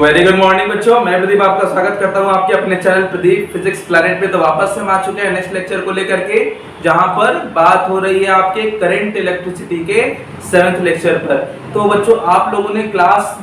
Very good morning बच्चों, मैं प्रदीप आपका स्वागत करता हूं आपके अपने चैनल प्रदीप फिजिक्स प्लैनेट पे। तो वापस से हम आ चुके हैं नेक्स्ट लेक्चर को लेकर के, जहां पर बात हो रही है आपके करंट इलेक्ट्रिसिटी के 7th लेक्चर पर। तो बच्चों आप लोगों ने क्लास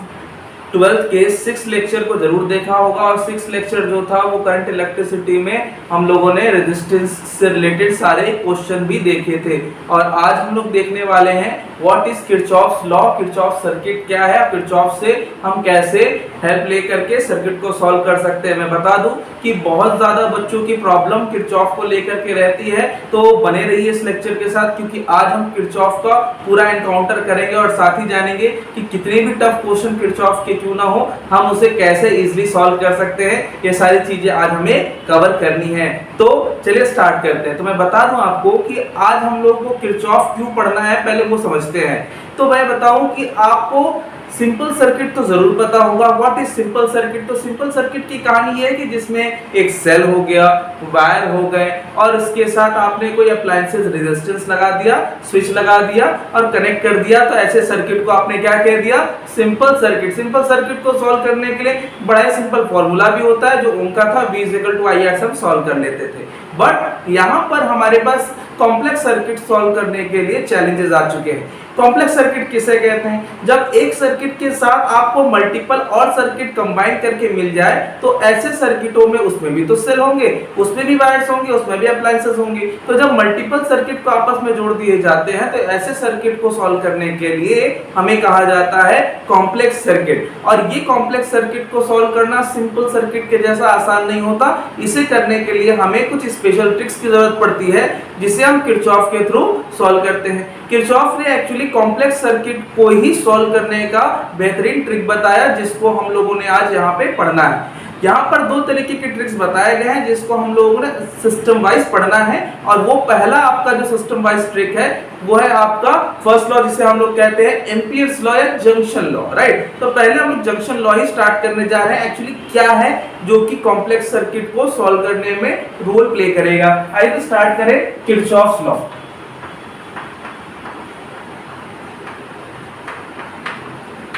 12th के 6 लेक्चर को जरूर देखा होगा, और 6 लेक्चर जो था वो करंट इलेक्ट्रिसिटी में हम लोगों ने रेजिस्टेंस से रिलेटेड सारे क्वेश्चन भी देखे थे। और आज हम लोग देखने वाले हैं what is Kirchhoff's law, Kirchhoff circuit क्या है, किरचॉफ से हम कैसे हेल्प लेकर के सर्किट को सॉल्व कर सकते हैं। मैं बता दूं कि बहुत ज्यादा बच्चों की प्रॉब्लम किरचॉफ को लेकर के रहती है, तो बने रहिए इस लेक्चर के साथ, क्योंकि आज हम किरचॉफ का पूरा एनकाउंटर करेंगे और साथ ही जानेंगे कि कितने भी टफ क्वेश्चन किरचॉफ के क्यों ना हो, हम उसे कैसे इजीली सॉल्व कर सकते हैं। ये सारी चीजें आज हमें कवर करनी है। तो चलिए स्टार्ट करते हैं। तो मैं बता दूं आपको कि आज हम लोग को किरचॉफ क्यों पढ़ना है, पहले वो समझते हैं। तो मैं बताऊं कि आपको सिंपल सर्किट तो जरूर पता होगा। What is simple circuit? तो सिंपल सर्किट की कहानी है कि जिसमें एक सेल हो गया, वायर हो गए, और इसके साथ आपने कोई अप्लायंसेस रेजिस्टेंस लगा दिया, स्विच लगा दिया और कनेक्ट कर दिया। तो ऐसे सर्किट को आपने क्या कह दिया? Simple circuit. सिंपल सर्किट को सॉल्व करने के लिए बड़ा ही सिंपल फॉर्मूला भी होता है जो ओम का था, V = IR हम सॉल्व कर लेते थे। बट यहाँ पर हमारे पास कॉम्प्लेक्स सर्किट सॉल्व करने के लिए चैलेंजेस आ चुके हैं। कॉम्प्लेक्स सर्किट किसे कहते हैं? जब एक सर्किट के साथ आपको मल्टीपल और सर्किट कंबाइन करके मिल जाए, तो ऐसे सर्किटों में उसमें भी तो सेल होंगे, उसमें भी वायर्स होंगे, उसमें भी अप्लायंसेस होंगे। तो जब मल्टीपल सर्किट को आपस में जोड़ दिए जाते हैं, तो ऐसे सर्किट को सॉल्व करने के लिए हमें कहा जाता है कॉम्प्लेक्स सर्किट। और ये कॉम्प्लेक्स सर्किट को सॉल्व करना सिंपल सर्किट के जैसा आसान नहीं होता। इसे करने के लिए हमें कुछ स्पेशल ट्रिक्स की जरूरत पड़ती है, जिसे हम किरचॉफ के थ्रू सॉल्व करते हैं। किरचॉफ ने एक्चुअली कॉम्प्लेक्स सर्किट को ही सॉल्व करने का बेहतरीन ट्रिक बताया, जिसको हम लोगों ने आज यहाँ पे पढ़ना है। यहाँ पर दो तरीके के ट्रिक्स बताए गए हैं, जिसको हम लोगों ने सिस्टम वाइज पढ़ना है। और वो पहला आपका जो सिस्टम वाइज ट्रिक है वो है आपका फर्स्ट लॉ, जिसे हम लोग कहते हैं एम्पियर्स लॉ या जंक्शन लॉ, राइट। तो पहले हम लोग जंक्शन लॉ ही स्टार्ट करने जा रहे हैं। एक्चुअली क्या है जो कि कॉम्प्लेक्स सर्किट को सॉल्व करने में रोल प्ले करेगा। आइए तो स्टार्ट करें किरचॉफ्स लॉ।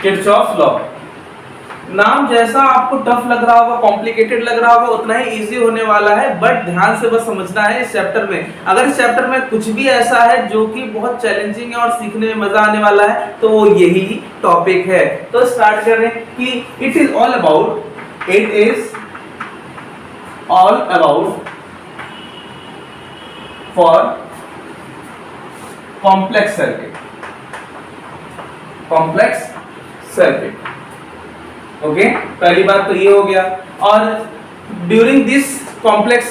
किरचॉफ्स लॉ नाम जैसा आपको टफ लग रहा होगा, कॉम्प्लिकेटेड लग रहा होगा, उतना ही इजी होने वाला है। बट ध्यान से बस समझना है इस चैप्टर में। अगर इस चैप्टर में कुछ भी ऐसा है जो कि बहुत चैलेंजिंग है और सीखने में मजा आने वाला है, तो वो यही टॉपिक है। तो स्टार्ट करें कि it is all about for complex circuit, complex circuit. Okay, पहली बात तो ये हो गया। और ड्यूरिंग दिस कॉम्प्लेक्स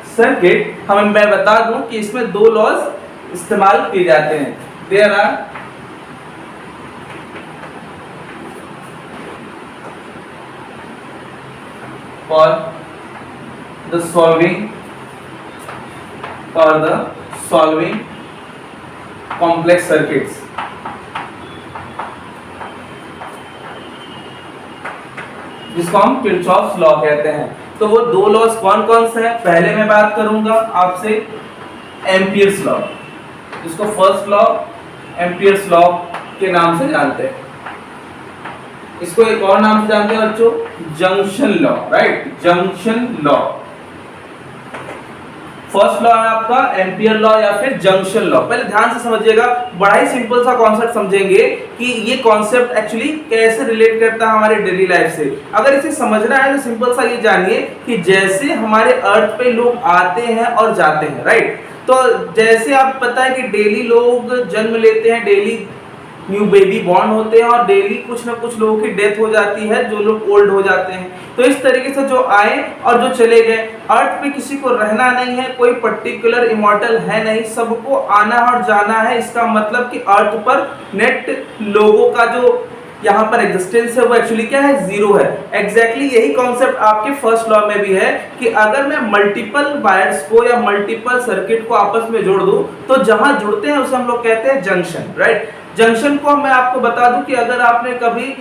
सर्किट मैं बता दूं कि इसमें दो लॉज इस्तेमाल किए जाते हैं। There are for the solving complex circuits. जिसको हम किरचॉफ्स लॉ कहते हैं। तो वो दो लॉज कौन कौन से हैं? पहले मैं बात करूंगा आपसे एम्पियर्स लॉ, जिसको फर्स्ट लॉ एम्पियर्स लॉ के नाम से जानते हैं। इसको एक और नाम से जानते हैं बच्चों, junction law, right, junction law. First law है आपका एम्पियर लॉ या फिर जंक्शन लॉ। पहले ध्यान से समझिएगा, बड़ा ही सिंपल सा कॉन्सेप्ट समझेंगे कि ये कॉन्सेप्ट एक्चुअली कैसे रिलेट करता है हमारे डेली लाइफ से। अगर इसे समझना है तो सिंपल सा ये जानिए कि जैसे हमारे अर्थ पे लोग आते हैं और जाते हैं, राइट। तो जैसे आप पता है कि डेली लोग जन्म लेते हैं, डेली न्यू बेबी बॉर्न होते हैं, और डेली कुछ ना कुछ लोगों की डेथ हो जाती है, जो लोग ओल्ड हो जाते हैं। तो इस तरीके से जो आए और जो चले गए, अर्थ पे किसी को रहना नहीं है, कोई पर्टिकुलर इमॉर्टल है नहीं, सबको आना और जाना है। इसका मतलब कि अर्थ पर नेट लोगों का जो यहाँ पर एग्जिस्टेंस है वो एक्चुअली क्या है? जीरो है। एग्जैक्टली यही कॉन्सेप्ट आपके फर्स्ट लॉ में भी है कि अगर मैं मल्टीपल वायर्स को या मल्टीपल सर्किट को आपस में जोड़ दूं, तो जहां जुड़ते हैं उसे हम लोग कहते हैं जंक्शन, राइट। जंक्शन को मैं आपको बता दूं कि अगर आपने कभी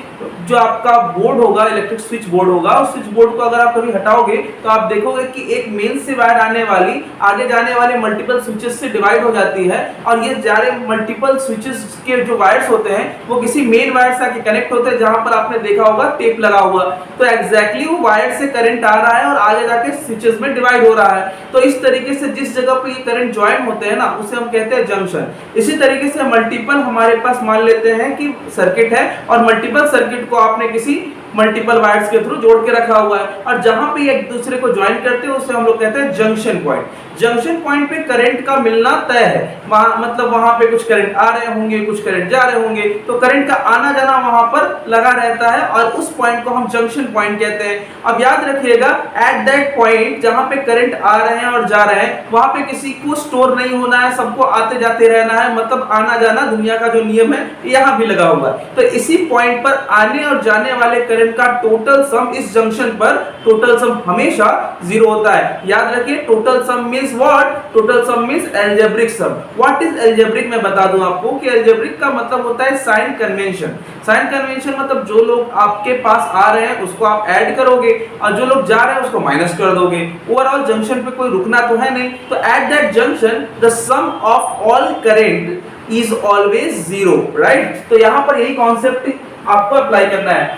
जो आपका बोर्ड होगा, इलेक्ट्रिक स्विच बोर्ड होगा, उस स्विच बोर्ड को अगर आप कभी हटाओगे तो आप देखोगे कि एक मेन से वायर आने वाली आगे जाने वाले मल्टीपल स्विचेस से डिवाइड हो जाती है, और ये सारे मल्टीपल स्विचेस के जो वायर्स होते हैं वो किसी मेन वायर से आके कनेक्ट होते हैं, जहां पर आपने देखा होगा टेप लगा हुआ। तो एग्जैक्टली वो वायर से करंट आ रहा है और आगे जाके स्विचेस में डिवाइड हो रहा है। तो इस तरीके से जिस जगह पर ये करंट ज्वाइन होते हैं ना, उसे हम कहते हैं जंक्शन। इसी तरीके से मल्टीपल हमारे पास मान लेते हैं कि सर्किट है, और मल्टीपल सर्किट को आपने किसी मल्टीपल वायर्स के थ्रू जोड़ के रखा हुआ है, और जहां पे एक दूसरे को ज्वाइन करते हैं उसे हम लोग कहते हैं जंक्शन पॉइंट। जंक्शन पॉइंट पे करंट का मिलना तय है, मतलब वहां पे कुछ करंट आ रहे होंगे, कुछ करंट जा रहे होंगे, तो करंट का आना जाना वहां पर लगा रहता है, और उस पॉइंट को हम जंक्शन पॉइंट कहते हैं। अब याद रखिएगा, एट दैट पॉइंट जहां पे करंट आ रहे हैं और जा रहे हैं, वहां पे किसी को स्टोर नहीं होना है, सबको आते जाते रहना है, मतलब आना जाना दुनिया का जो नियम है यहाँ भी लगा हुआ है। तो इसी पॉइंट पर आने और जाने वाले करंट का टोटल सम, इस जंक्शन पर टोटल सम हमेशा 0 होता है। याद रखिए, total sum means what? Total sum means algebraic sum. What is algebraic? मैं बता दूं आपको कि अलजेब्रिक का मतलब होता है साइन कन्वेंशन। साइन कन्वेंशन मतलब जो लोग आपके पास आ रहे हैं उसको आप ऐड करोगे, और जो लोग जा रहे हैं उसको माइनस कर दोगे। ओवरऑल जंक्शन पे कोई रुकना तो है नहीं, तो at that junction the sum of all current is always 0, right? तो यहां पर यही कॉन्सेप्ट आपको अप्लाई करना है।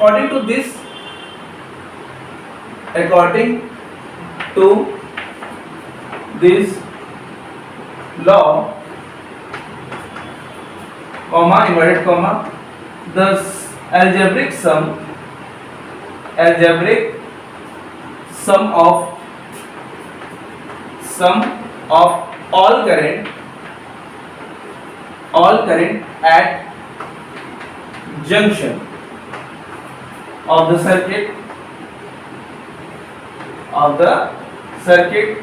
According to this law, comma, inverted comma, the algebraic sum of all current at junction of the circuit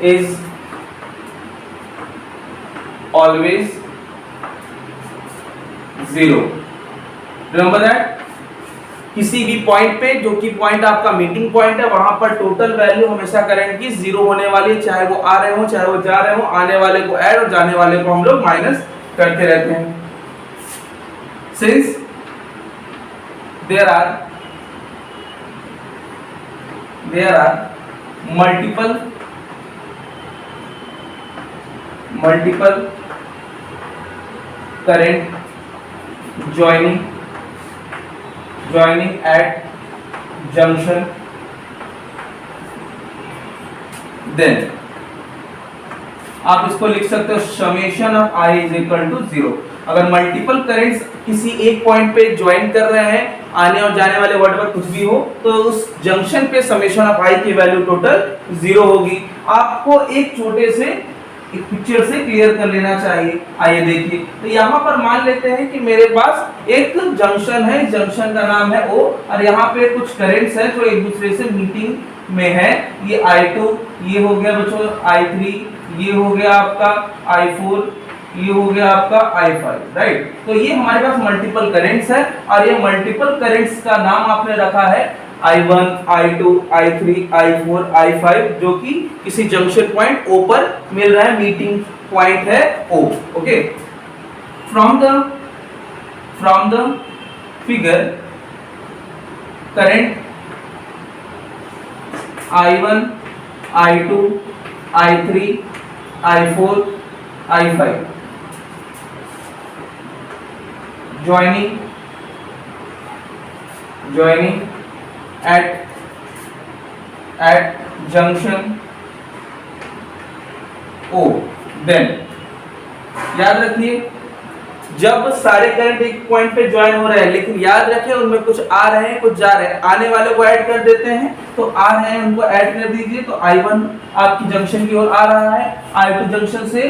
is always 0. Remember that? किसी भी point पे, जो कि पॉइंट आपका मीटिंग पॉइंट है, वहां पर टोटल वैल्यू हमेशा करंट की 0 होने वाली है, चाहे वो आ रहे हो चाहे वो जा रहे हो। आने वाले को ऐड और जाने वाले को हम लोग माइनस करते रहते हैं। Since there are multiple current joining at junction, then आप इसको लिख सकते हो summation of I is equal to 0। अगर मल्टीपल करंट्स किसी एक पॉइंट पे ज्वाइन कर रहे हैं, आने और जाने वाले व्हाटएवर कुछ भी हो, तो उस जंक्शन पे समेशन ऑफ I की वैल्यू टोटल 0 होगी। आपको एक छोटे से एक पिक्चर से क्लियर कर लेना चाहिए। आइए देखिए, तो यहाँ पर मान लेते हैं कि मेरे पास एक जंक्शन है, जंक्शन का नाम है O, और यहाँ पे कुछ करंट्स हैं जो एक दूसरे से मीटिंग में है। ये I2, ये हो गया बच्चों I3, ये हो गया आपका I4, ये हो गया आपका I5, राइट? तो ये हमारे पास मल्टीपल करंट्स है, और ये मल्टीपल करंट्स का नाम आपने रखा है I1, I2, I3, I4, I5, जो कि किसी जंक्शन पॉइंट O पर मिल रहा है, मीटिंग पॉइंट है O। Okay, from the figure current I1, I2, I3, I4, I5 joining at junction O, then याद रखिए, जब सारे करंट एक पॉइंट पे ज्वाइन हो रहे हैं, लेकिन याद रखिए उनमें कुछ आ रहे हैं कुछ जा रहे हैं, आने वाले को ऐड कर देते हैं, तो आ रहे हैं उनको ऐड कर दीजिए। तो I1 आपकी जंक्शन की ओर आ रहा है, I2 जंक्शन से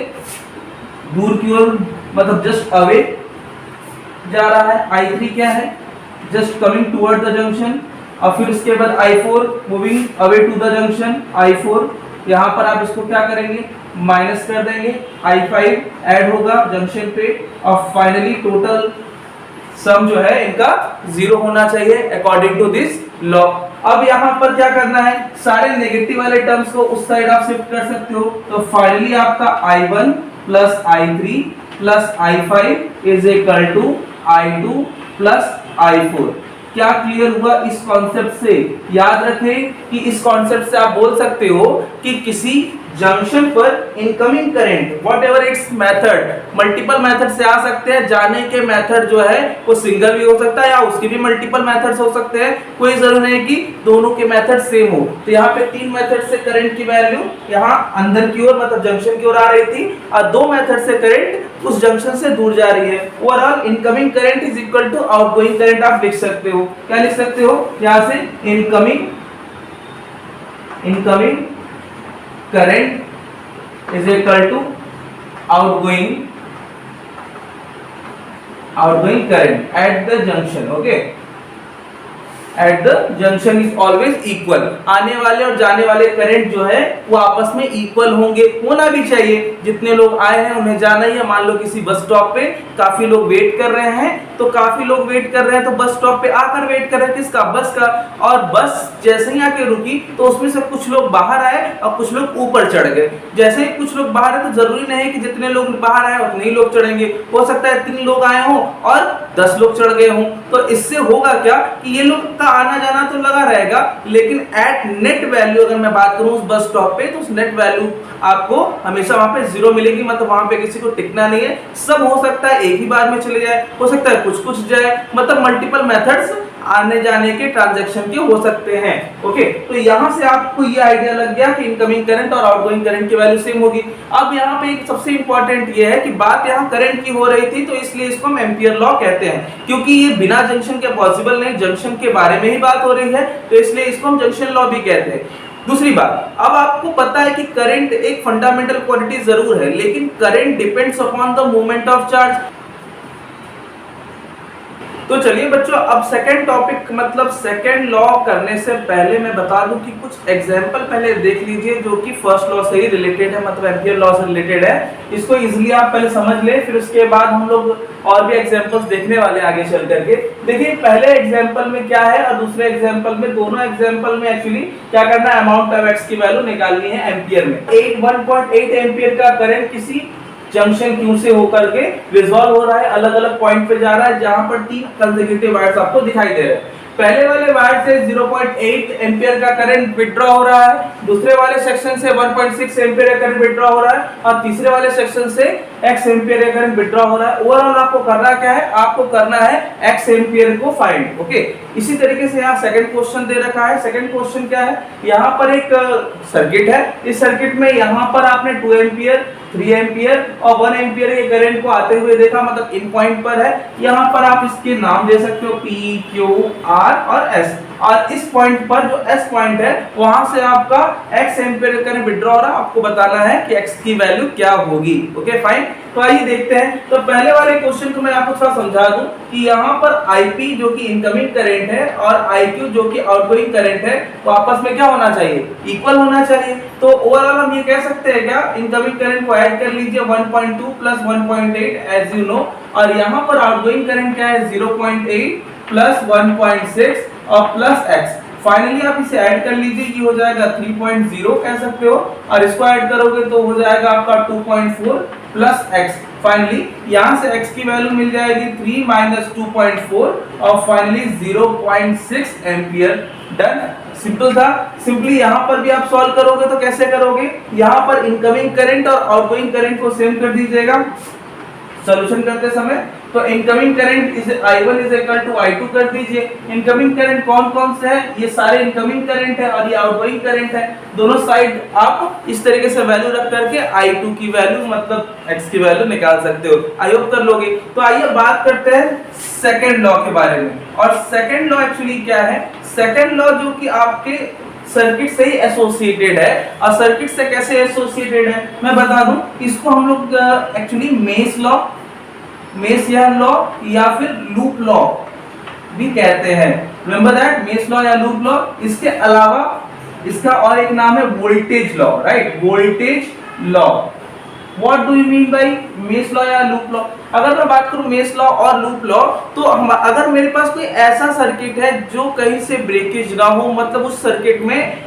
दूर की ओर, मतलब जस्ट अवे जा रहा है, I3 क्या है, just coming toward the junction, और फिर उसके बाद I4 moving away to the junction. I4 यहाँ पर आप इसको क्या करेंगे, माइनस कर देंगे, I5 ऐड होगा जंक्शन पे, और फाइनली टोटल सम जो है इनका 0 होना चाहिए अकॉर्डिंग टू दिस लॉ। अब यहाँ पर क्या करना है, सारे नेगेटिव वाले टर्म्स को उस साइड आप शिफ्ट कर सकते हो। तो फाइनली आपका I1 plus I3 plus I5 is equal to I2 plus I4। क्या क्लियर हुआ इस कॉन्सेप्ट से? याद रखें कि इस कॉन्सेप्ट से आप बोल सकते हो कि किसी जंक्शन पर incoming current what ever its method, multiple method से आ सकते हैं। जाने के मेथड जो है वो सिंगल भी हो सकता है या उसके भी मल्टीपल मेथड्स हो सकते हैं। कोई जरूरी नहीं कि दोनों के मेथड सेम हो। तो यहाँ पे 3 मेथड से करंट की वैल्यू यहाँ अंदर की ओर मतलब जंक्शन की ओर आ रही थी और 2 मेथड से करंट उस जंक्शन से दूर जा रही है। Overall incoming current is equal to outgoing current आप लिख सकते हो। क्या लिख सकते हो यहाँ से? Incoming current is equal to outgoing current at the junction. Okay, at the junction is always equal। आने वाले और जाने वाले करंट जो है वो आपस में इक्वल होंगे, होना भी चाहिए। जितने लोग आए हैं उन्हें जाना ही है। मान लो किसी बस स्टॉप पे काफी लोग वेट कर रहे हैं, तो काफी लोग वेट कर रहे हैं तो बस स्टॉप पे आकर वेट कर रहे हैं किसका? बस का। और बस जैसे ही आके रुकी तो उसमें से कुछ लोग बाहर आए और कुछ लोग ऊपर चढ़ गए। जैसे ही कुछ लोग बाहर आए तो जरूरी नहीं है कि जितने लोग बाहर आए उतने ही लोग चढ़ेंगे। हो सकता है 3 लोग आए हों और 10 लोग चढ़ गए हों। तो इससे होगा क्या कि ये लोग का आना जाना तो लगा रहेगा, लेकिन एट नेट वैल्यू अगर मैं बात करूं उस बस स्टॉप पे तो उस नेट वैल्यू आपको हमेशा वहां पे 0 मिलेगी। मतलब वहां पे किसी को टिकना नहीं है। सब हो सकता है एक ही बार में चले जाए, हो सकता है कुछ जाए। मतलब मल्टीपल मेथड्स आने जाने के ट्रांजैक्शन के हो सकते हैं। ओके, तो यहां से आपको ये आइडिया लग गया कि इनकमिंग करंट और आउटगोइंग करंट की वैल्यू सेम होगी। अब यहाँ पे एक सबसे इंपॉर्टेंट ये है कि बात यहाँ करंट की हो रही थी तो इसलिए इसको हम एम्पियर लॉ कहते हैं, क्योंकि ये बिना जंक्शन के पॉसिबल नहीं, जंक्शन के बारे में ही बात हो रही है तो इसलिए इसको हम जंक्शन लॉ भी कहते हैं। दूसरी बात, अब आपको पता है कि करंट एक फंडामेंटल क्वांटिटी जरूर है, लेकिन current depends upon the movement of charge. तो चलिए बच्चों, अब सेकंड टॉपिक मतलब सेकंड लॉ करने से पहले मैं बता दूं कि कुछ एग्जांपल पहले देख लीजिए जो कि फर्स्ट लॉ से ही रिलेटेड है, मतलब एम्पियर लॉ से रिलेटेड है। इसको इजीली आप पहले समझ ले, फिर उसके बाद हम लोग और भी एग्जांपल्स देखने वाले आगे चल करके। देखिए पहले एग्जांपल में क्या है और दूसरे एग्जांपल में, दोनों एग्जांपल में एक्चुअली क्या करना है, अमाउंट ऑफ एक्स की वैल्यू निकालनी है एम्पियर में। 1.8 एम्पियर का करंट किसी जंक्शन Q से होकर के रिजॉल्व हो रहा है, अलग अलग पॉइंट पे जा रहा है, जहां पर 3 कंसेक्यूटिव वायर्स आपको दिखाई दे रहे हैं। पहले वाले वायर से 0.8 एम्पियर का करंट विथड्रॉ हो रहा है, दूसरे वाले सेक्शन से 1.6 एम्पियर का करंट विथड्रॉ हो रहा है और तीसरे वाले सेक्शन से x एम्पियर का करंट विथड्रॉ हो रहा है। ओवरऑल आपको करना क्या है, आपको करना है x एम्पियर को फाइंड। ओके, इसी तरीके से यहाँ सेकंड क्वेश्चन दे रखा है। सेकंड क्वेश्चन क्या है, यहाँ पर एक सर्किट है, इस सर्किट में यहाँ पर आपने 2 एम्पियर 3 एम्पियर और 1 एम्पियर के करंट को आते हुए देखा, मतलब इन पॉइंट पर है। यहाँ पर आप इसके नाम दे सकते हो P, Q, R और S, और इस पॉइंट पर जो S पॉइंट है वहां से आपका x एम्पियर करंट विथड्रॉ हो रहा है। आपको बताना है कि x की वैल्यू क्या होगी। ओके फाइन, तो आइए देखते हैं। तो पहले वाले क्वेश्चन को मैं आपको थोड़ा समझा दूं कि यहाँ पर IP जो कि इनकमिंग करंट है और IQ जो कि आउटगोइंग करंट है, तो आपस में क्या होना चाहिए, इक्वल होना चाहिए। तो ओवरऑल हम ये कह सकते हैं क्या, इनकमिंग करंट को ऐड कर लीजिए 1.2 प्लस 1.8 एज यू नो, और यहाँ पर आउटगोइंग करंट क्या है 0.8 प्लस 1.6 और प्लस x। फाइनली आप इसे ऐड कर लीजिए, ये हो जाएगा 3.0 कह सकते हो, और इसको ऐड करोगे तो हो जाएगा आपका 2.4 प्लस x। फाइनली यहाँ से x की वैल्यू मिल जाएगी 3 माइनस 2.4 और फाइनली 0.6 एम्पियर। डन, सिंपल था। सिंपली यहाँ पर भी आप सॉल्व करोगे तो कैसे करोगे, यहाँ पर इनकमिंग करंट और आउटगोइंग करंट को सेम कर दीजिएगा सॉल्यूशन करते समय। तो incoming current is I1 is equal to I2 कर दीजिए। इनकमिंग करंट कौन कौन से है, ये सारे इनकमिंग करंट है और ये आउटगोइंग करंट है। दोनों साइड आप इस तरीके से वैल्यू रख करके I2 की वैल्यू मतलब x की वैल्यू निकाल सकते हो। आई होप कर लोगे। तो आइए बात करते हैं सेकंड लॉ के बारे में। और सेकंड लॉ एक्चुअली क्या है, सेकंड लॉ जो कि आपके सर्किट से ही एसोसिएटेड है। और सर्किट से कैसे एसोसिएटेड है मैं बता दूं, इसको हम लोग actually mesh law, mesh law या फिर लूप लॉ भी कहते हैं। रिमेंबर दैट, मेश लॉ या लूप लॉ। इसके अलावा इसका और एक नाम है voltage law, right, voltage law. What do you mean by mesh law या लूप लॉ? अगर मैं बात करूं मेश लॉ और लूप लॉ, तो अगर मेरे पास कोई ऐसा सर्किट है जो कहीं से ब्रेकेज ना हो, मतलब उस सर्किट में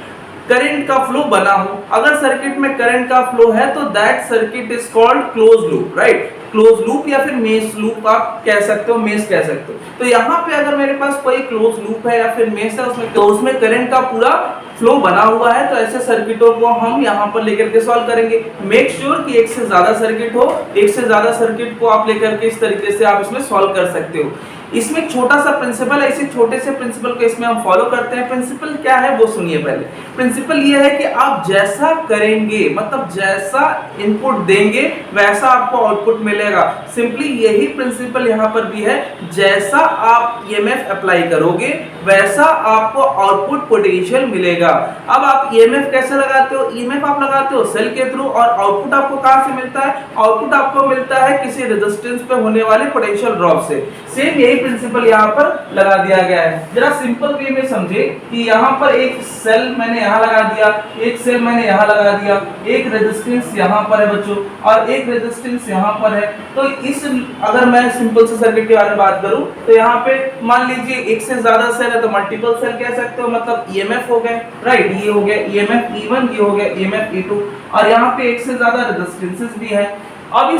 करंट का फ्लो बना हो। अगर सर्किट में करंट का फ्लो है तो that circuit is called close loop, right. Close loop या फिर मेश लूप आप कह सकते हो, मेश कह सकते हो। तो यहाँ पे अगर मेरे पास कोई क्लोज लूप है या फिर मेश है उसमें, तो उसमें करंट का पूरा फ्लो बना हुआ है, तो ऐसे सर्किटों को हम यहाँ पर लेकर के सॉल्व करेंगे। मेक श्योर कि एक से ज्यादा सर्किट हो, एक से ज्यादा सर्किट को आप लेकर के इस तरीके से आप इसमें सॉल्व कर सकते हो। इसमें एक छोटा सा प्रिंसिपल है, इसी छोटे से प्रिंसिपल को इसमें हम फॉलो करते हैं। प्रिंसिपल क्या है वो सुनिए पहले। प्रिंसिपल ये है कि आप जैसा करेंगे, मतलब जैसा इनपुट देंगे वैसा आपको आउटपुट मिलेगा। सिंपली यही प्रिंसिपल यहाँ पर भी है, जैसा आप ईएमएफ अप्लाई करोगे वैसा आपको आउटपुट पोटेंशियल मिलेगा। अब आप ईएमएफ कैसे लगाते हो? ईएमएफ आप लगाते हो सेल के थ्रू, और आउटपुट आपको कहां से मिलता है? आउटपुट आपको मिलता है किसी रेजिस्टेंस पे होने वाले पोटेंशियल ड्रॉप से। सेम यही प्रिंसिपल यहाँ पर लगा दिया गया है। जरा सिंपल वे में समझे कि यहाँ पर एक सेल मैंने यहाँ लगा दिया, एक सेल मैंने यहाँ लगा दिया, एक रेजिस्टेंस यहाँ पर है बच्चों, और एक रेजिस्टेंस यहाँ पर है। तो इस, अगर मैं सिंपल से सर्किट के बारे में बात करूं तो यहाँ पे मान लीजिए एक से ज्यादा सेल है तो मल्टीपल सेल कह सकते हो, मतलब ईएमएफ हो गए, राइट। ये हो गया ईएमएफ E1, ये हो गया ईएमएफ E2, और यहाँ पे एक से ज्यादा रेजिस्टेंसेस भी है। अब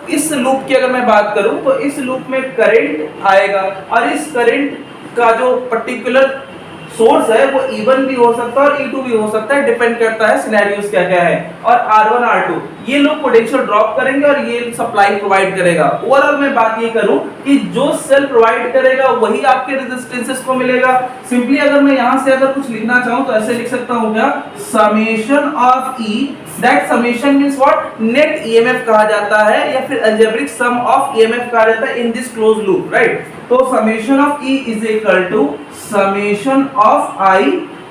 इस लूप की अगर मैं बात करूं तो इस लूप में करंट आएगा, और इस करंट का जो पर्टिकुलर सोर्स है वो E1 भी हो सकता है और E2 भी हो सकता है, डिपेंड करता है सिनेरियोस क्या क्या है। और R1 R2 ये लोग पोटेंशियल ड्रॉप करेंगे और ये सप्लाई प्रोवाइड करेगा। ओवरऑल मैं बात ये करूं कि जो सेल प्रोवाइड करेगा वही आपके रेजिस्टेंसेस को मिलेगा। सिंपली अगर मैं यहां से अगर कुछ लिखना चाहूं तो ऐसे लिख सकता हूं क्या, summation of E, that summation means what, net EMF कहा जाता है या फिर अलजेब्रिक सम ऑफ ईएमएफ कहा जाता है in this close loop, right. तो summation of E is equal to summation of I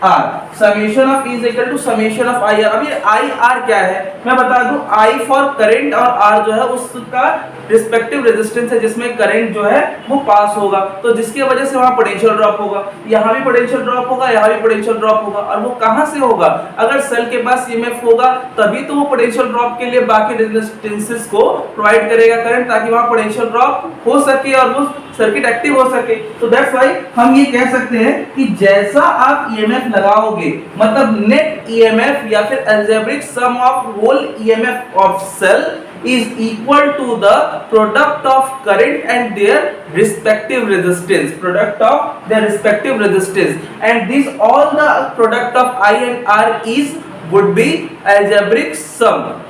R, summation of E is equal to summation of I R। अब ये I R क्या है मैं बता दूं, I फॉर करंट और R जो है उसका रिस्पेक्टिव रेजिस्टेंस है जिसमें करंट जो है वो पास होगा, तो जिसकी वजह से वहां पोटेंशियल ड्रॉप होगा, यहाँ भी पोटेंशियल ड्रॉप होगा, यहाँ भी पोटेंशियल ड्रॉप होगा। और वो कहां से होगा? अगर सेल के पास ईएमएफ होगा तभी तो वो पोटेंशियल ड्रॉप के लिए बाकी रेजिस्टेंसेस को प्रोवाइड करेगा करंट, ताकि वहां पोटेंशियल ड्रॉप हो सके और वो सर्किट एक्टिव हो सके। तो दैट्स व्हाई हम ये कह सकते हैं कि जैसा आप ईएमएफ लगाओगे, मतलब नेट ईएमएफ या फिर algebraic sum of whole EMF of cell is equal to the product of current and their respective resistance, product of their respective resistance, and this all the product of I and R is would be algebraic sum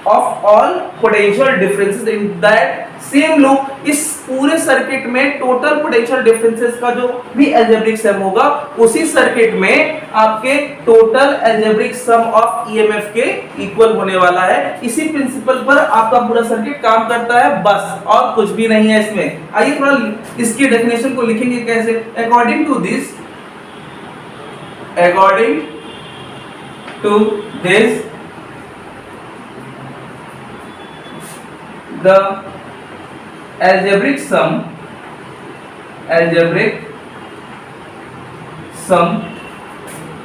of all potential differences in that same loop। इस पूरे circuit में total potential differences का जो भी algebraic सम होगा उसी circuit में आपके total algebraic sum of EMF के इक्वल होने वाला है। इसी प्रिंसिपल पर आपका पूरा सर्किट काम करता है, बस और कुछ भी नहीं है इसमें। आइए थोड़ा इसकी डेफिनेशन को लिखेंगे कैसे। According to this the algebraic sum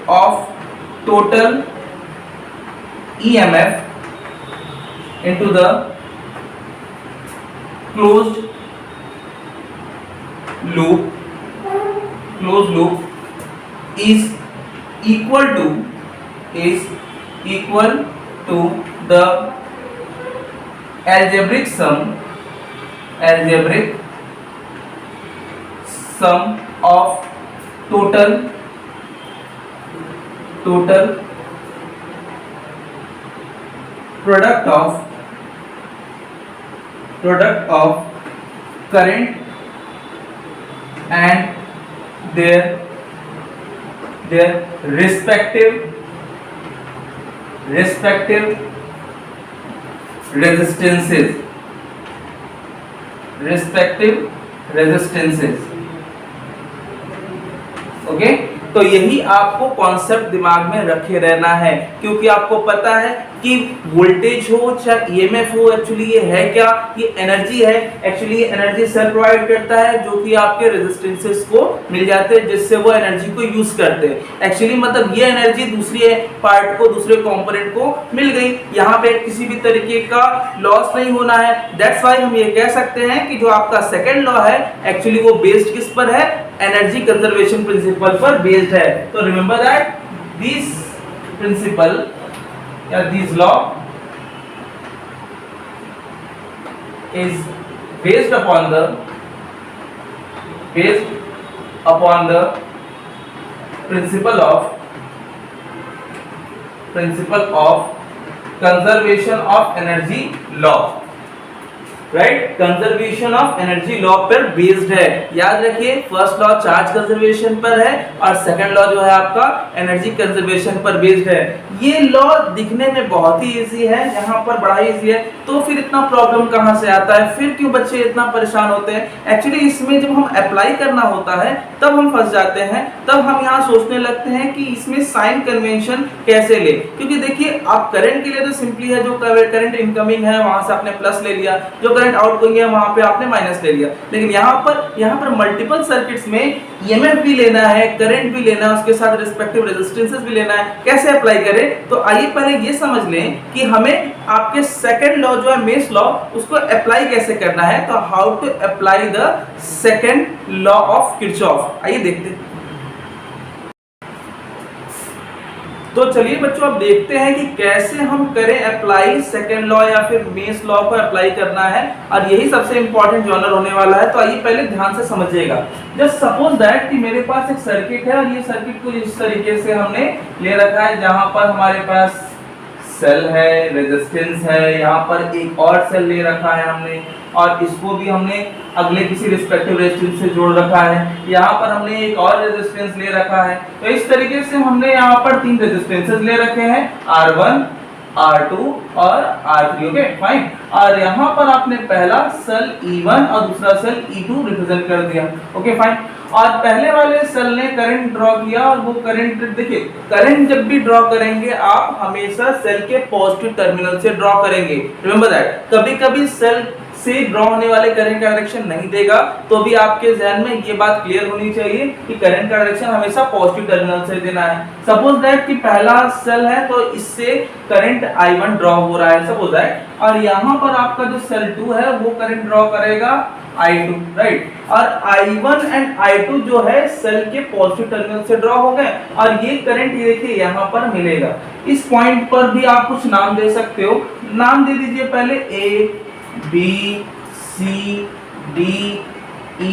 of total EMF into the closed loop is equal to the algebraic sum of total product of current and their respective resistances। Okay, तो यही आपको कॉन्सेप्ट दिमाग में रखे रहना है, क्योंकि आपको पता है कि वोल्टेज हो चाहे ईएमएफ हो, एक्चुअली ये है क्या, ये एनर्जी है। एक्चुअली ये एनर्जी सेल प्रोवाइड करता है जो कि आपके रेजिस्टेंसेस को मिल जाते हैं, जिससे वो एनर्जी को यूज करते हैं। एक्चुअली मतलब ये एनर्जी दूसरी पार्ट को, दूसरे कंपोनेंट को मिल गई, यहाँ पे किसी भी तरीके का लॉस नहीं होना है। दैट्स व्हाई हम ये कह सकते हैं कि जो आपका सेकंड लॉ है एक्चुअली वो बेस्ड किस पर है, एनर्जी कंजर्वेशन प्रिंसिपल पर बेस्ड है। तो रिमेंबर दैट दिस principle या this law is based upon the principle of conservation of energy law, right. Conservation of energy law पर बेस्ड है। याद रखिए फर्स्ट लॉ चार्ज कंजर्वेशन पर है और सेकंड लॉ जो है आपका एनर्जी कंजर्वेशन पर बेस्ड है। ये लॉ दिखने में बहुत ही इजी है, यहाँ पर बड़ा ही इजी है, तो फिर इतना प्रॉब्लम कहाँ से आता है, फिर क्यों बच्चे इतना परेशान होते हैं। एक्चुअली इसमें जब हम अप्लाई करना होता है तब हम फंस जाते हैं, तब हम यहाँ सोचने लगते हैं कि इसमें साइन कन्वेंशन कैसे ले, क्योंकि देखिए आप करंट के लिए तो सिंपली है, जो करंट इनकमिंग है वहां से आपने प्लस ले लिया, जो करंट आउटगोइंग है वहां पे आपने माइनस ले लिया। लेकिन यहाँ पर मल्टीपल सर्किट्स में ईएमएफ भी लेना है, करंट भी लेना है, उसके साथ रिस्पेक्टिव रेजिस्टेंसेस भी लेना है। कैसे अप्लाई करें, तो आइए पहले ये समझ लें कि हमें आपके सेकंड लॉ जो है मेश लॉ, उसको अप्लाई कैसे करना है। तो how to apply the second law of Kirchhoff, आइए देखते हैं। तो चलिए बच्चों अब देखते हैं कि कैसे हम करें अप्लाई सेकंड लॉ या फिर मेश लॉ को अप्लाई करना है, और यही सबसे इंपॉर्टेंट जर्नल होने वाला है। तो आइए पहले ध्यान से समझिएगा। जस्ट सपोज दैट कि मेरे पास एक सर्किट है और ये सर्किट को इस तरीके से हमने ले रखा है, जहां पर हमारे पास सेल है, रेजिस्टेंस है, यहाँ पर एक और सेल ले रखा है हमने, और इसको भी हमने अगले किसी रिस्पेक्टिव रेजिस्टेंस से जोड़ रखा है। यहाँ पर हमने एक और रेजिस्टेंस ले रखा है। तो इस तरीके से हमने यहाँ पर 3 रेजिस्टेंसेस ले रखे हैं, R1, R2 और R3। Okay fine. और यहाँ पर आपने पहला सेल E1 और दूसरा सेल E2 रिप्रेजेंट कर दिया। Okay fine. और पहले वाले सेल ने करंट ड्रॉ किया, और वो करंट देखिए, करंट जब भी ड्रॉ करेंगे आप हमेशा सेल के पॉजिटिव टर्मिनल से ड्रॉ करेंगे। Remember that. कभी-कभी सेल से ड्रॉ होने वाले करंट का डायरेक्शन नहीं देगा, तो भी आपके ध्यान में ये बात क्लियर होनी चाहिए कि करंट का डायरेक्शन हमेशा पॉजिटिव टर्मिनल से देना है। सपोज दैट कि पहला सेल है तो इससे करंट I1 ड्रॉ हो रहा है, सपोज दैट, और यहाँ पर आपका जो सेल 2 है वो करंट ड्रॉ करेगा I2, राइट। और I1 एंड I2 जो है सेल के पॉजिटिव टर्मिनल से ड्रॉ हो गए, और ये करंट ये देखिए यहाँ पर मिलेगा। इस पॉइंट पर भी आप कुछ नाम दे सकते हो। नाम दे दीजिए पहले A, B, C, D, E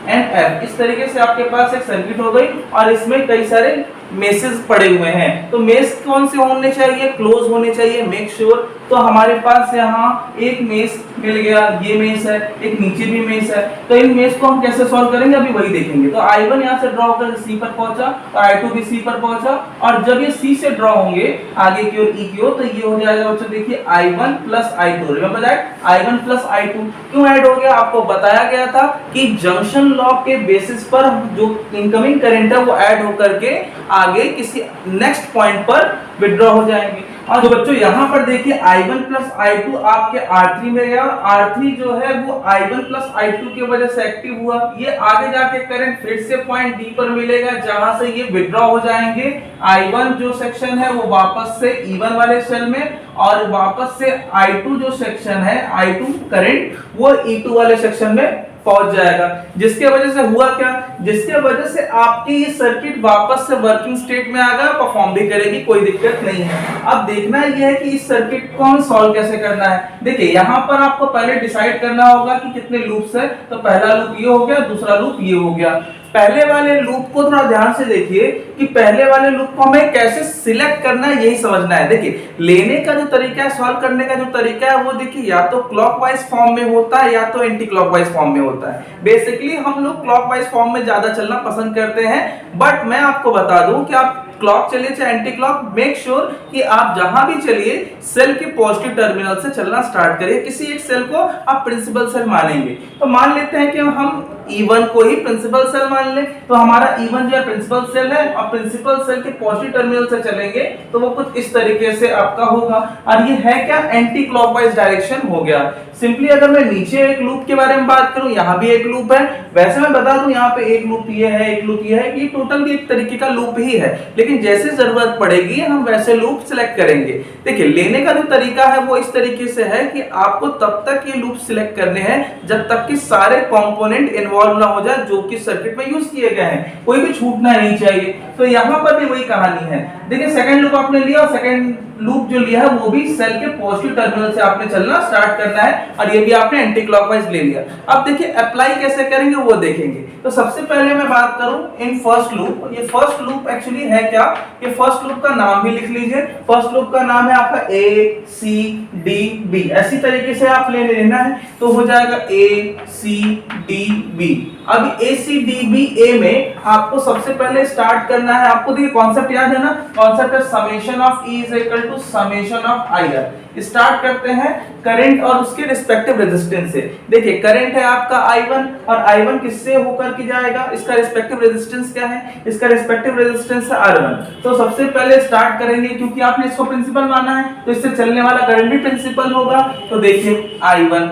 and F। इस तरीके से आपके पास एक सर्किट हो गई, और इसमें कई सारे मेसेज पड़े हुए हैं। तो मेश कौन से होने चाहिए, क्लोज होने चाहिए, मेक श्योर। तो हमारे पास यहाँ एक मेश मिल गया, ये मेश है, एक नीचे भी मेश है। तो इन मेश को हम कैसे सॉल्व करेंगे अभी वही देखेंगे। तो I1 यहाँ से ड्रॉ होकर C पर पहुंचा, और I2 भी C पर पहुंचा, और जब ये C से ड्रॉ होंगे आगे की ओर E की ओर, तो ये हो जाएगा बच्चों देखिए I1 plus I2। Remember that, I1 plus I2 क्यों ऐड हो गया, आपको बताया गया था कि जंक्शन लॉ के बेसिस पर जो इनकमिंग करंट है वो ऐड होकर के आगे किसी नेक्स्ट पॉइंट पर विड्रॉ हो जाएंगे। और तो बच्चों यहाँ पर देखिए I1 प्लस I2 आपके R3 में गया, और R3 जो है वो I1 प्लस I2 की वजह से एक्टिव हुआ। ये आगे जाके करंट फिर से पॉइंट D पर मिलेगा, जहां से ये विड्रॉ हो जाएंगे। I1 जो सेक्शन है वो वापस से E1 वाले सेल में, और वापस से I2 जो सेक्शन है, I2 करंट वो E2 वाले सेक्शन में पहुंच जाएगा। जिसके वजह से हुआ क्या, जिसके वजह से आपकी ये सर्किट वापस से वर्किंग स्टेट में आ गया, परफॉर्म भी करेगी, कोई दिक्कत नहीं है। अब देखना यह है कि इस सर्किट को हम सॉल्व कैसे करना है। देखिए यहाँ पर आपको पहले डिसाइड करना होगा कि कितने लूप्स है। तो पहला लूप ये हो गया, दूसरा लूप ये हो गया। पहले वाले लूप को थोड़ा ध्यान से देखिए कि पहले वाले लूप को हमें कैसे सिलेक्ट करना है, यही समझना है। देखिए लेने का जो तरीका है, सॉल्व करने का जो तरीका है, वो देखिए या तो क्लॉकवाइज फॉर्म में होता है या तो एंटी क्लॉकवाइज फॉर्म में होता है। बेसिकली हम लोग क्लॉकवाइज फॉर्म में ज्यादा चलना पसंद करते हैं, बट मैं आपको बता दूं कि आप क्लॉक चलिए चाहे एंटी क्लॉक, मेक श्योर कि आप जहां भी चलिए सेल के पॉजिटिव टर्मिनल से चलना स्टार्ट करिए। किसी एक सेल को आप प्रिंसिपल सेल मानेंगे, तो मान लेते हैं कि हम E1 को ही प्रिंसिपल सेल मान ले। तो हमारा E1 जो है प्रिंसिपल सेल है, और प्रिंसिपल सेल के पॉजिटिव टर्मिनल से चलेंगे तो वो कुछ इस तरीके से आपका होगा। और ये है क्या, एंटी क्लॉकवाइज डायरेक्शन हो गया। सिंपली अगर मैं नीचे एक लूप के बारे में बात करूं, यहाँ भी एक लूप है। वैसे मैं बता दूं यहाँ पे एक लूप ये है, एक लूप ये है, ये टोटल एक तरीके का लूप ही है। लेकिन लेकिन जैसे जरूरत पड़ेगी हम वैसे लूप सिलेक्ट करेंगे। देखिए लेने का जो तरीका है वो इस तरीके से है कि आपको तब तक ये लूप सिलेक्ट करने हैं जब तक कि सारे कंपोनेंट इन्वॉल्व ना हो जाए जो कि सर्किट में यूज किए गए हैं, कोई भी छूटना नहीं चाहिए। तो यहाँ पर भी वही कहानी है। देखिए सेकंड लूप आपने लिया और सेकंड लूप जो लिया है वो भी सेल के पॉजिटिव टर्मिनल से आपने चलना स्टार्ट करना है और ये भी आपने एंटी क्लॉकवाइज ले लिया। अब देखिए अप्लाई कैसे करेंगे वो देखेंगे। तो सबसे पहले मैं बात करूं इन फर्स्ट लूप। ये फर्स्ट लूप एक्चुअली है क्या, ये फर्स्ट लूप का नाम भी लिख लीजिए। फर्स्ट लूप का नाम है आपका ए सी डी बी, ऐसी तरीके से आप लेना है तो हो जाएगा ए सी डी बी। अब ए सी डी बी ए में आपको सबसे पहले स्टार्ट करना है, आपको देखिए कॉन्सेप्ट याद है ना, कॉन्सेप्ट है summation of E is equal to summation of I R. Start करते हैं करंट और उसके रिस्पेक्टिव रेजिस्टेंस से। देखिए करंट है आपका I1 और I1 किससे होकर के जाएगा, इसका रिस्पेक्टिव रेजिस्टेंस क्या है, इसका रिस्पेक्टिव रेजिस्टेंस है R1। तो सबसे पहले स्टार्ट करेंगे क्योंकि आपने इसको प्रिंसिपल माना है तो इससे चलने वाला करंट भी प्रिंसिपल होगा। तो देखिए I1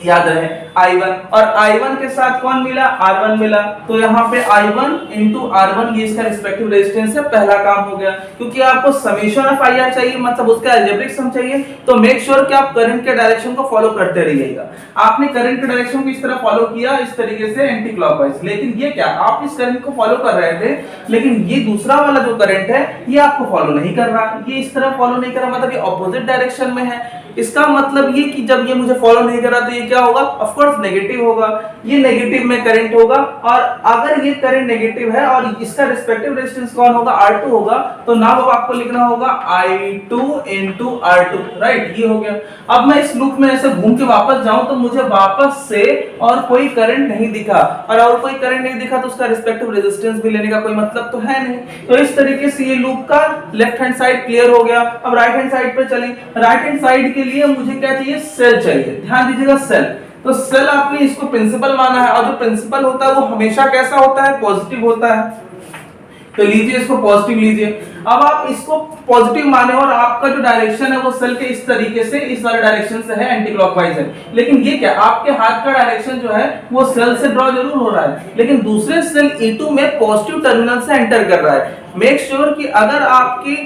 याद रहे I1 और I1 के साथ कौन मिला, R1 मिला। तो यहाँ पे I1 into R1 ये इसका रिस्पेक्टिव रेजिस्टेंस है, पहला काम हो गया। क्योंकि आपको समेशन ऑफ IR चाहिए, मतलब उसका अलजेब्रिक सम चाहिए, तो मेक श्योर कि आप करंट के डायरेक्शन को फॉलो करते रहिएगा। आपने करंट के डायरेक्शन को इस तरह फॉलो किया, इस तरीके से एंटी क्लॉकवाइज, लेकिन ये क्या आप इस करंट को फॉलो कर रहे थे लेकिन ये दूसरा वाला जो करंट है ये आपको फॉलो नहीं कर रहा, ये इस तरह फॉलो नहीं कर रहा, मतलब ये ऑपोजिट डायरेक्शन में है। इसका मतलब ये कि जब ये मुझे फॉलो नहीं कर रहा तो ये क्या होगा, ऑफ कोर्स नेगेटिव होगा, ये नेगेटिव में करंट होगा। और अगर ये करंट नेगेटिव है और इसका रिस्पेक्टिव रेजिस्टेंस कौन होगा, R2 होगा, तो नाउ अब आपको लिखना होगा I2 into R2, राइट, ये हो गया। अब मैं इस लूप में ऐसे घूम के वापस जाऊं तो मुझे वापस से और कोई करंट नहीं दिखा, और कोई करंट नहीं दिखा तो उसका रिस्पेक्टिव रेजिस्टेंस भी लेने का कोई मतलब तो है नहीं। तो इस तरीके से ये लूप का लेफ्ट हैंड साइड क्लियर हो गया। अब राइट हैंड साइड पे चलें। राइट हैंड साइड के लिए मुझे क्या चाहिए, सेल चाहिए, ध्यान दीजिएगा सेल। तो सेल आपने इसको प्रिंसिपल माना है और जो प्रिंसिपल होता है वो हमेशा कैसा होता है, पॉजिटिव होता है। तो लीजिए इसको पॉजिटिव लीजिए। अब आप इसको पॉजिटिव माने और आपका जो डायरेक्शन है वो सेल के इस तरीके से इस वाले डायरेक्शन से है, एंटी क्लॉकवाइज है। लेकिन ये क्या आपके हाथ का डायरेक्शन जो है वो सेल से ड्रॉ जरूर हो रहा है लेकिन दूसरे सेल E2 में पॉजिटिव टर्मिनल से एंटर कर रहा है। मेक श्योर कि अगर आपकी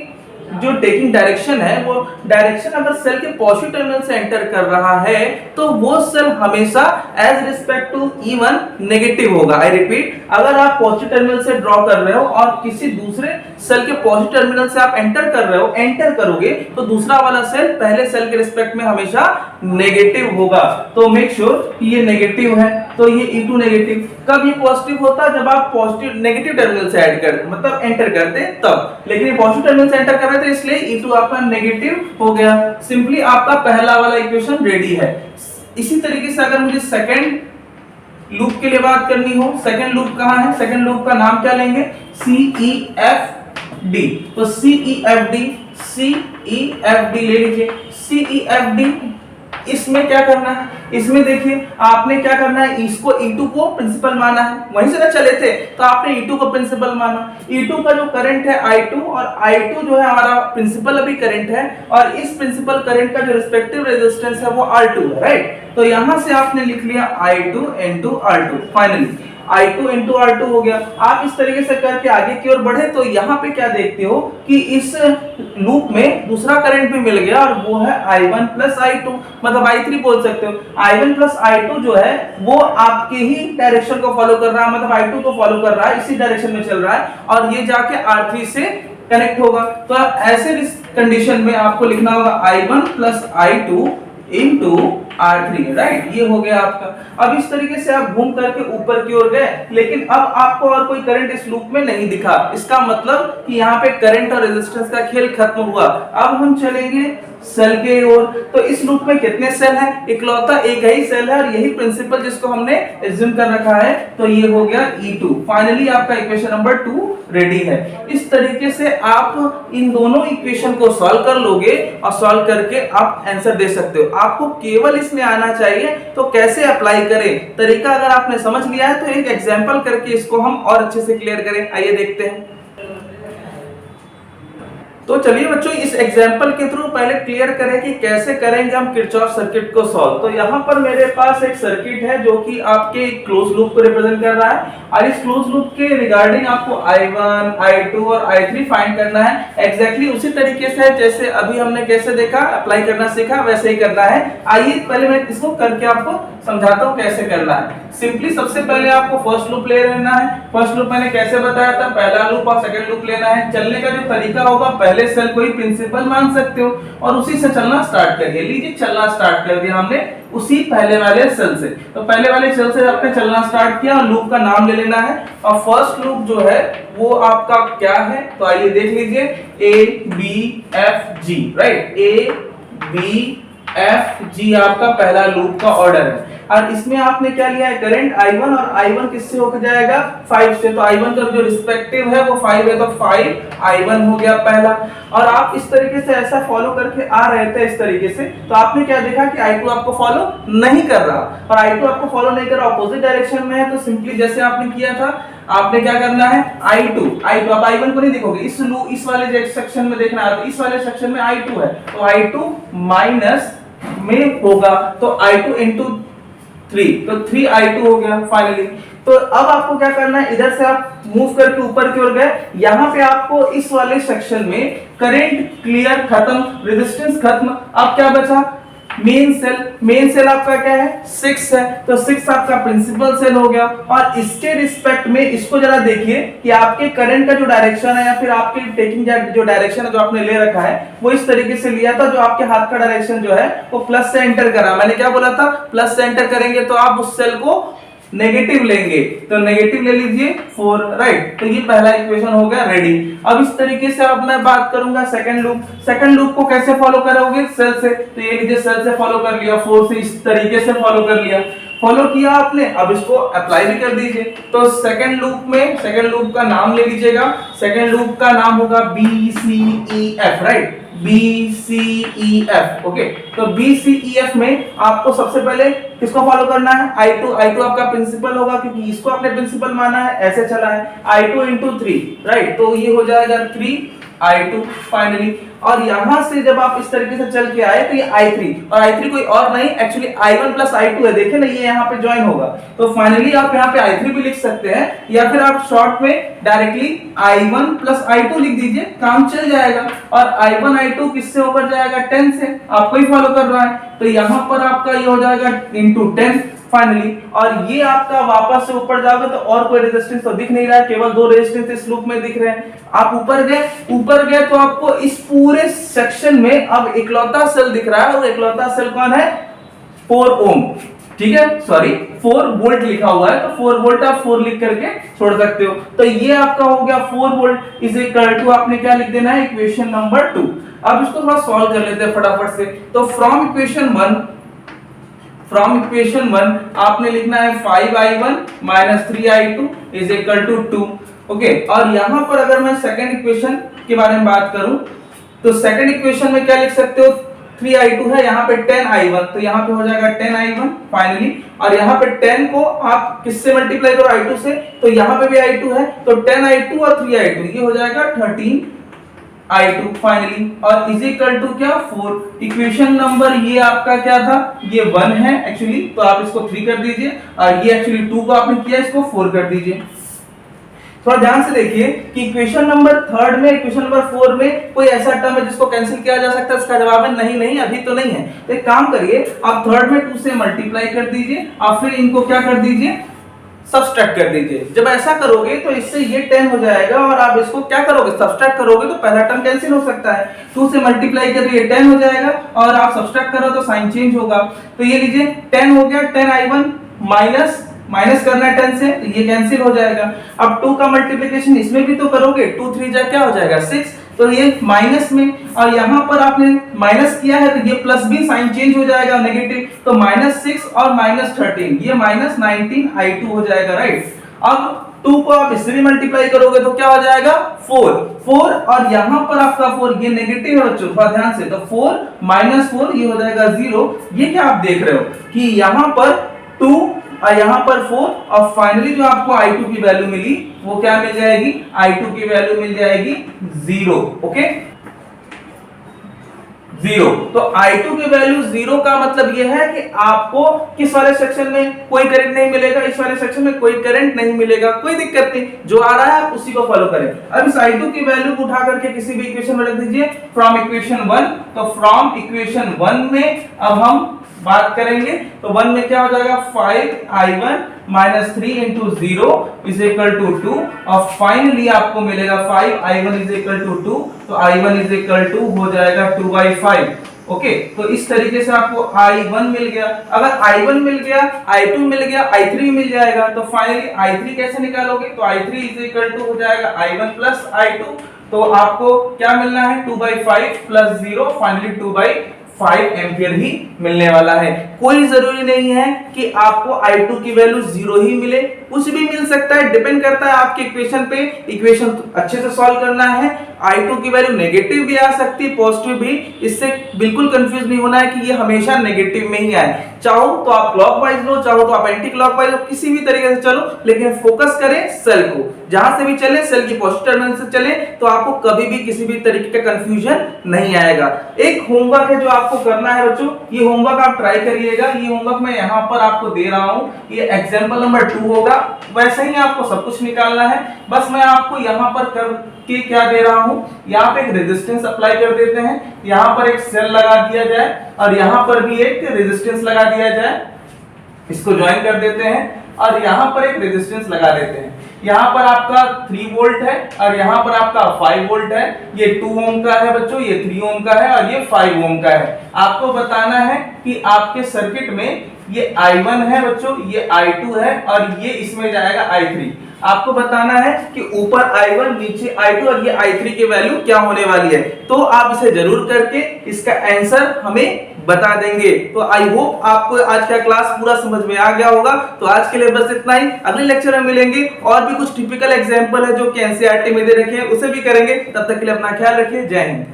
जो टेकिंग डायरेक्शन है वो डायरेक्शन अगर सेल के पॉजिटिव टर्मिनल से एंटर कर रहा है तो वो सेल हमेशा as respect to E1 negative होगा। आई रिपीट, अगर आप पॉजिटिव टर्मिनल से ड्रॉ कर रहे हो और किसी दूसरे सेल के पॉजिटिव टर्मिनल से आप एंटर कर रहे हो, एंटर करोगे तो दूसरा वाला सेल पहले सेल के रिस्पेक्ट में हमेशा नेगेटिव होगा। तो मेक श्योर ये नेगेटिव है, तो ये E2 नेगेटिव। कब ये पॉजिटिव होता है, जब आप पॉजिटिव नेगेटिव टर्मिनल से ऐड कर मतलब एंटर करते तब, लेकिन ये पॉजिटिव टर्मिनल से एंटर कर रहे थे इसलिए E2 आपका नेगेटिव हो गया। सिंपली आपका पहला वाला इक्वेशन रेडी है। इसी तरीके से अगर मुझे सेकंड लूप के लिए बात करनी हो, सेकंड लूप कहां है, सेकंड लूप का नाम क्या लेंगे, CEFD। तो CEFD ले लीजिए। CEFD इसमें क्या करना है, इसमें देखिए आपने क्या करना है, इसको E2 को प्रिंसिपल माना है, वहीं से ना चले थे तो आपने E2 को प्रिंसिपल माना। E2 का जो करंट है I2 और I2 जो है हमारा प्रिंसिपल अभी करंट है और इस प्रिंसिपल करंट का जो रिस्पेक्टिव रेजिस्टेंस है वो R2 है, राइट। तो यहां से आपने लिख लिया I2 into R2, finally I2 into R2 हो गया। आप इस तरीके से करके आगे की ओर बढ़े तो यहाँ पे क्या देखते हो कि इस लूप में दूसरा करंट भी मिल गया और वो है I1 plus I2, मतलब I3 बोल सकते हो। I1 plus I2 जो है वो आपके ही डायरेक्शन को फॉलो कर रहा है, मतलब I2 को फॉलो कर रहा है, इसी डायरेक्शन में चल रहा है और ये जाके R3 से कनेक्ट होगा। तो ऐसे कंडीशन में आपको लिखना होगा I1 plus I2 into R3, right, ये हो गया आपका। अब इस तरीके से आप घूम करके ऊपर की ओर गए लेकिन अब आपको और कोई करंट इस लूप में नहीं दिखा, इसका मतलब कि यहाँ पे करंट और रेजिस्टेंस का खेल खत्म हुआ। अब हम चलेंगे सेल के ओर। तो इस लूप में कितने सेल हैं, इकलौता एक ही सेल है और यही प्रिंसिपल जिसको हमने एज्यूम कर रखा है, तो ये हो गया E2। फाइनली आपका इक्वेशन नंबर 2 रेडी है। इस तरीके से आप इन दोनों इक्वेशन को सॉल्व कर लोगे और सॉल्व करके आप आंसर दे सकते हो। आपको केवल इसमें आना चाहिए तो कैसे अप्लाई करें, तरीका अगर आपने समझ लिया है तो एक एग्जांपल करके इसको हम और अच्छे से क्लियर करें। आइए देखते हैं। तो चलिए बच्चों इस एग्जांपल के थ्रू पहले क्लियर करें कि कैसे करेंगे हम किरचॉफ सर्किट को सॉल्व। तो यहाँ पर मेरे पास एक सर्किट है जो कि आपके क्लोज लूप को रिप्रेजेंट कर रहा है और इस क्लोज लूप के रिगार्डिंग आपको I1, I2 और I3 फाइंड करना है। एग्जैक्टली उसी तरीके से जैसे अभी हमने कैसे देखा अप्लाई करना सीखा वैसे ही करना है। आइए पहले मैं इसको करके आपको समझाता हूँ कैसे करना है। सिंपली सबसे पहले आपको फर्स्ट लूप ले लेना है। फर्स्ट लूप मैंने कैसे बताया था, पहला लूप और सेकंड लूप लेना है। चलने का जो तरीका होगा पहले सेल को ही प्रिंसिपल मान सकते हो और उसी से चलना स्टार्ट करिए। लीजिए चलना स्टार्ट कर दिया हमने उसी पहले वाले सेल से। तो पहले वाले सेल से आपने चलना स्टार्ट किया और लूप का नाम ले लेना है और फर्स्ट लूप जो है वो आपका क्या है, तो आइए देख लीजिए A B F G, right. A B F G आपका पहला लूप का ऑर्डर है और इसमें आपने क्या लिया है करंट I1 और I1 किससे होकर जाएगा 5 से। तो I1 का जो रिस्पेक्टिव है वो 5 है तो 5 I1 हो गया पहला। और आप इस तरीके से ऐसा फॉलो करके आ रहे थे इस तरीके से, तो आपने क्या देखा कि I2 आपको फॉलो नहीं कर रहा और I2 आपको फॉलो नहीं कर रहा, अपोजिट डायरेक्शन में है। तो सिंपली जैसे आपने किया था आपने क्या करना है I2 आप I1 को नहीं देखोगे, इस वाले सेक्शन में देखना है। तो इस वाले सेक्शन में I2 है तो I2 माइनस में होगा तो I2 इंटू 3 तो 3I2 हो गया फाइनली। तो अब आपको क्या करना है, इधर से आप मूव करके ऊपर की ओर गए, यहाँ पे आपको इस वाले सेक्शन में करंट क्लियर खत्म, रेजिस्टेंस खत्म। अब क्या बचा मेन सेल आपका क्या है 6 है तो 6 आपका प्रिंसिपल सेल हो गया। और इसके रिस्पेक्ट में इसको जरा देखिए कि आपके करंट का जो डायरेक्शन है या फिर आपके टेकिंग जो डायरेक्शन है जो आपने ले रखा है वो इस तरीके से लिया था। जो आपके हाथ का डायरेक्शन जो है वो प्लस से एंटर करा। मैंने क्या बोला था प्लस से एंटर करेंगे तो आप उस सेल को नेगेटिव लेंगे तो नेगेटिव ले लीजिए 4, राइट। तो ये पहला इक्वेशन हो गया रेडी। अब इस तरीके से अब मैं बात करूंगा सेकंड लूप को कैसे फॉलो करोगे सेल से। तो ये लीजिए सेल से फॉलो कर लिया, 4 से इस तरीके से फॉलो कर लिया, फॉलो किया आपने। अब इसको अप्लाई भी कर दीजिए। तो सेकंड लूप का नाम ले लीजिएगा। सेकंड लूप का नाम होगा BCEF, राइट, BCEF। ओके तो BCEF में आपको सबसे पहले किसको फॉलो करना है I2 आपका प्रिंसिपल होगा क्योंकि इसको आपने प्रिंसिपल माना है, ऐसे चला है I2 इंटू 3, राइट। तो ये हो जाएगा 3I2 फाइनली। और यहां से जब आप इस तरीके से चल के आए तो ये I3 और I3 कोई और नहीं एक्चुअली I1 प्लस I2 है, देखिए ना ये यहाँ पे ज्वाइन होगा। तो फाइनली आप यहाँ पे I3 भी लिख सकते हैं या फिर आप शॉर्ट में डायरेक्टली I1 प्लस I2 लिख दीजिए, काम चल जाएगा। और I1 I2 किससे होकर जाएगा 10 से, आपको ही फॉलो कर रहा है। तो यहाँ पर आपका ये हो जाएगा इंटू 10 फाइनली। और ये आपका वापस से ऊपर जाओगे तो और कोई रेजिस्टेंस तो दिख नहीं रहा है, केवल 2 रेजिस्टेंस इस लूप में दिख रहे हैं। आप ऊपर गए तो आपको इस पूरे सेक्शन में अब इकलौता सेल दिख रहा है और इकलौता सेल कौन है 4 ओम, ठीक है, सॉरी 4 वोल्ट लिखा हुआ है तो 4 वोल्ट आप 4 लिख करके छोड़ सकते हो। तो ये आपका हो गया 4 वोल्ट इज इक्वल टू आपने क्या लिख देना है इक्वेशन नंबर 2। अब इसको थोड़ा सॉल्व कर लेते हैं फटाफट से। तो फ्रॉम इक्वेशन 1 आपने लिखना है 5I1 minus 3I2 is equal to 2। Okay और यहां पर अगर मैं सेकंड इक्वेशन के बारे में बात करूं तो सेकंड इक्वेशन में क्या लिख सकते हो 3I2 है, यहाँ पे 10I1 तो यहाँ पे हो जाएगा 10I1 फाइनली। और यहाँ पे 10 को आप किससे मल्टीप्लाई करो I2 से, तो यहाँ पे भी I2 है तो 10I2 और 3I2 ये हो जाएगा 13I2 फाइनली। और इज इक्वल टू क्या 4। इक्वेशन नंबर ये आपका क्या था ये 1 है एक्चुअली, तो आप इसको 3 कर दीजिए और ये एक्चुअली 2 को आपने किया इसको 4 कर दीजिए। थोड़ा ध्यान से देखिए कि इक्वेशन नंबर 3 में इक्वेशन नंबर 4 में कोई ऐसा टर्म है जिसको कैंसिल किया जा सकता है, इसका जवाब है नहीं अभी तो नहीं है। तो एक काम करिए आप 3 में 2 से मल्टीप्लाई कर दीजिए और फिर इनको क्या कर दीजिए सब्सट्रैक्ट कर दीजिए। जब ऐसा करोगे तो इससे ये 10 हो जाएगा और आप इसको क्या करोगे सब्सट्रैक्ट करोगे तो पहला टर्म कैंसिल हो सकता है। 2 से मल्टीप्लाई कर ये 10 हो जाएगा और आप सब्सट्रैक्ट करो तो साइन चेंज होगा। तो ये लीजिए 10 हो गया 10I1 माइनस करना है 10 से तो ये कैंसिल हो जाएगा। अब 2 का मल्टीप्लिकेशन इसमें भी तो करोगे 2 3 जा क्या हो जाएगा 6 तो ये माइनस में, और यहाँ पर आपने माइनस किया है तो ये प्लस भी साइन चेंज हो जाएगा नेगेटिव तो -6 और -13 ये -19I2 हो जाएगा, राइट। अब 2 को आप इससे भी मल्टीप्लाई करोगे तो क्या हो जाएगा 4 और यहाँ पर आपका 4 ये नेगेटिव है बच्चों थोड़ा ध्यान से, तो 4 -4 ये हो जाएगा 0। ये क्या आप देख रहे हो कि यहाँ पर 2 और यहाँ पर 4 और फाइनली जो आपको I2 की वैल्यू मिली वो क्या मिल जाएगी I2 की वैल्यू मिल जाएगी 0। ओके 0। तो I2 की वैल्यू 0 का मतलब यह है कि आपको किस वाले सेक्शन में कोई करंट नहीं मिलेगा, इस वाले सेक्शन में कोई करंट नहीं मिलेगा, कोई दिक्कत नहीं, जो आ रहा है आप उसी को फॉलो करें। अब इस I2 की वैल्यू को उठा करके किसी भी इक्वेशन में रख दीजिए फ्रॉम इक्वेशन 1। तो फ्रॉम इक्वेशन 1 में अब हम बात करेंगे, तो 1 में क्या हो जाएगा 5i1 - 3 × 0 = 2 और फाइनली आपको मिलेगा 5i1 = 2। तो i1 = हो जाएगा 2/5। ओके, तो इस तरीके से आपको i1 मिल गया। अगर i1 मिल गया, i2 मिल गया, i3 मिल जाएगा, तो फाइनली i3 कैसे निकालोगे? तो i3 = हो जाएगा i1 + i2। तो आपको क्या मिलना है 2/5 + 0, फाइनली 2/5 एम्पियर ही मिलने वाला है। कोई जरूरी नहीं है कि आपको I2 की वैल्यू 0 ही मिले, कुछ भी मिल सकता है, डिपेंड करता है आपके इक्वेशन पे। इक्वेशन अच्छे से सॉल्व करना है। I2 की वैल्यू नेगेटिव भी आ सकती है, पॉजिटिव भी। इससे बिल्कुल कंफ्यूज नहीं होना है कि ये हमेशा नेगेटिव में ही आए। चाहो तो आप क्लॉकवाइज लो, चाहो तो आप एंटी क्लॉकवाइज लो, किसी भी तरीके से चलो, लेकिन फोकस करें सेल को। जहां से भी चले, सेल की पॉजिटिव टर्मिनल से चले, तो आपको कभी भी किसी भी तरीके का कंफ्यूजन नहीं आएगा। एक होमवर्क है जो आपको करना है बच्चों, ये होमवर्क आप ट्राई करिएगा। ये होमवर्क मैं यहाँ पर आपको दे रहा हूँ, ये एग्जाम्पल नंबर 2 होगा। वैसे ही आपको सब कुछ निकालना है, बस मैं आपको यहाँ पर करके क्या दे रहा हूँ, यहाँ पे एक रेजिस्टेंस अप्लाई कर देते हैं, यहाँ पर एक सेल लगा दिया जाए और यहाँ पर भी एक रेजिस्टेंस लगा दिया जाए। इसको ज्वाइन कर देते हैं और यहाँ पर एक रेजिस्टेंस लगा देते हैं। यहाँ पर आपका 3 वोल्ट है और यहाँ पर आपका 5 वोल्ट है। ये 2 ओम का है बच्चों, ये 3 ओम का है और ये 5 ओम का है। आपको बताना है कि आपके सर्किट में ये I1 है बच्चों, ये I2 है और ये इसमें जाएगा I3। आपको बताना है कि ऊपर I1 नीचे I2 और ये I3 की वैल्यू क्या होने वाली है। तो आप इसे जरूर करके इसका आंसर हमें बता देंगे। तो आई होप आपको आज का क्लास पूरा समझ में आ गया होगा। तो आज के लिए बस इतना ही। अगले लेक्चर में मिलेंगे और भी कुछ टिपिकल एग्जांपल है जो कि एनसीईआरटी में दे रखे हैं, उसे भी करेंगे। तब तक के लिए अपना ख्याल रखिए। जय हिंद।